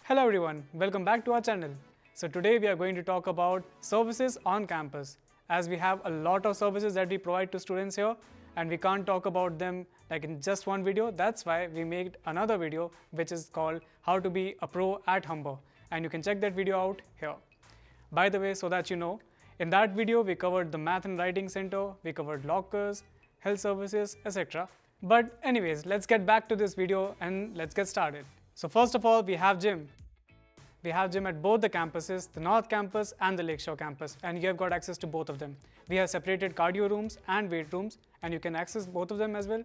Hello everyone, welcome back to our channel. So today we are going to talk about services on campus. As we have a lot of services that we provide to students here and we can't talk about them like in just one video, that's why we made another video which is called How to be a Pro at Humber, and you can check that video out here. By the way, so that you know, in that video we covered the Math and Writing Center, we covered lockers, health services, etc. But anyways, let's get back to this video and let's get started. So first of all, we have gym. We have gym at both the campuses, the North Campus and the Lakeshore Campus, and you have got access to both of them. We have separated cardio rooms and weight rooms, and you can access both of them as well.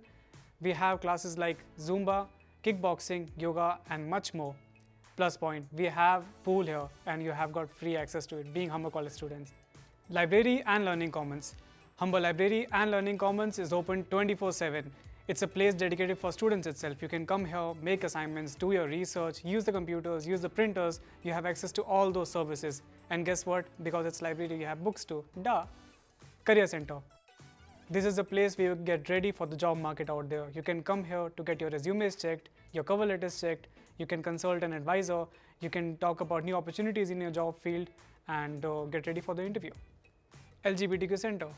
We have classes like Zumba, kickboxing, yoga, and much more. Plus point, we have pool here, and you have got free access to it, being Humber College students. Library and Learning Commons. Humber Library and Learning Commons is open 24/7. It's a place dedicated for students itself. You can come here, make assignments, do your research, use the computers, use the printers. You have access to all those services. And guess what? Because it's library, you have Bookstore. Duh. Career Center. This is a place where you get ready for the job market out there. You can come here to get your resumes checked, your cover letters checked. You can consult an advisor. You can talk about new opportunities in your job field and get ready for the interview. LGBTQ Centre.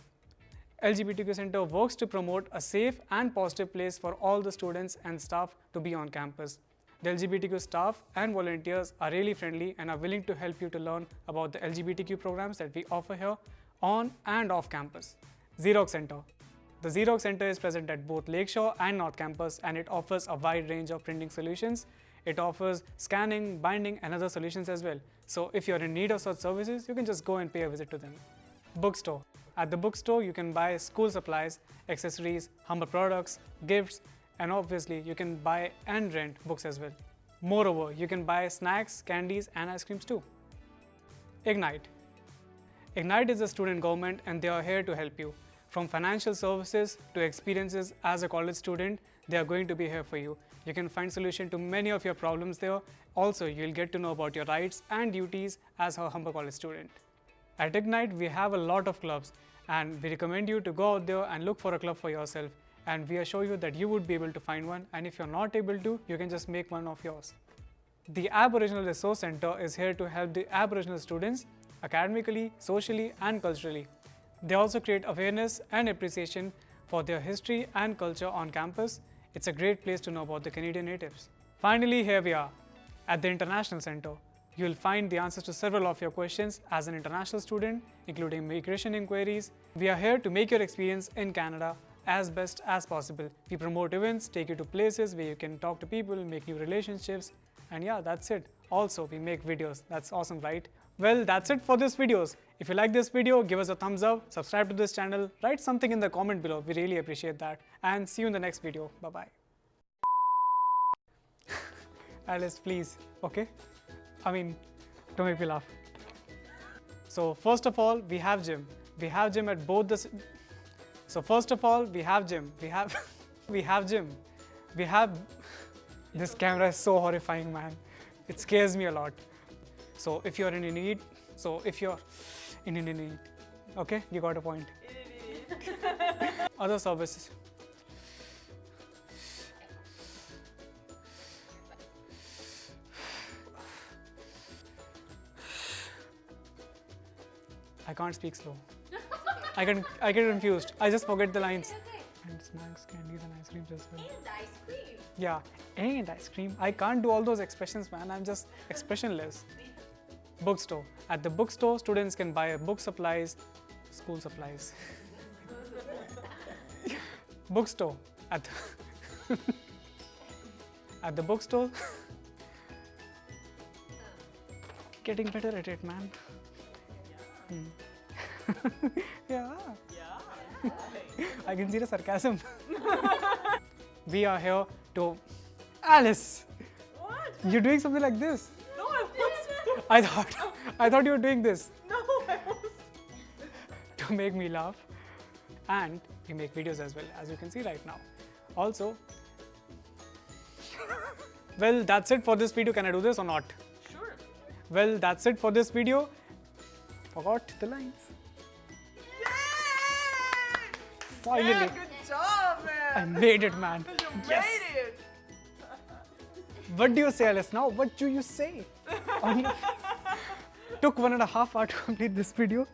LGBTQ Centre works to promote a safe and positive place for all the students and staff to be on campus. The LGBTQ staff and volunteers are really friendly and are willing to help you to learn about the LGBTQ programs that we offer here on and off campus. Xerox Centre. The Xerox Centre is present at both Lakeshore and North Campus, and it offers a wide range of printing solutions. It offers scanning, binding and other solutions as well. So if you're in need of such services, you can just go and pay a visit to them. Bookstore. At the bookstore, you can buy school supplies, accessories, Humber products, gifts, and obviously you can buy and rent books as well. Moreover, you can buy snacks, candies, and ice creams too. Ignite. Ignite is a student government and they are here to help you. From financial services to experiences as a college student, they are going to be here for you. You can find solution to many of your problems there. Also, you'll get to know about your rights and duties as a Humber College student. At Ignite, we have a lot of clubs and we recommend you to go out there and look for a club for yourself. And we assure you that you would be able to find one, and if you're not able to, you can just make one of yours. The Aboriginal Resource Centre is here to help the Aboriginal students academically, socially and culturally. They also create awareness and appreciation for their history and culture on campus. It's a great place to know about the Canadian natives. Finally, here we are at the International Centre. You'll find the answers to several of your questions as an international student, including immigration inquiries. We are here to make your experience in Canada as best as possible. We promote events, take you to places where you can talk to people, make new relationships, and yeah, that's it. Also, we make videos. That's awesome, right? Well, that's it for this videos. If you like this video, give us a thumbs up, subscribe to this channel, write something in the comment below. We really appreciate that. And see you in the next video. Bye-bye. Alice, please, okay? I mean, don't make me laugh. So first of all, we have gym. We have gym at both the... So first of all, we have gym. We have gym. We have... This camera is so horrifying, man. It scares me a lot. So if you're in need, okay, you got a point. Other services. I can't speak slow. I get confused. I just forget the lines. Okay. And snacks, candies, and ice creams as well. And ice cream. Yeah, and ice cream. I can't do all those expressions, man. I'm just expressionless. Bookstore. At the bookstore, students can buy book supplies, school supplies. Bookstore. At the bookstore. Getting better at it, man. Yeah. I can see the sarcasm. We are here to... Alice! What? You're doing something like this. No, I wasn't. I thought you were doing this No, I wasn't. to make me laugh. And we make videos as well, as you can see right now. Also, well, that's it for this video. Can I do this or not? Sure. Well, that's it for this video. Forgot the lines. Yay! Finally. Yeah, good job, man. I made it, man. You Yes. made it. What do you say, Alice? Now, what do you say? On your- Took 1.5 hours to complete this video.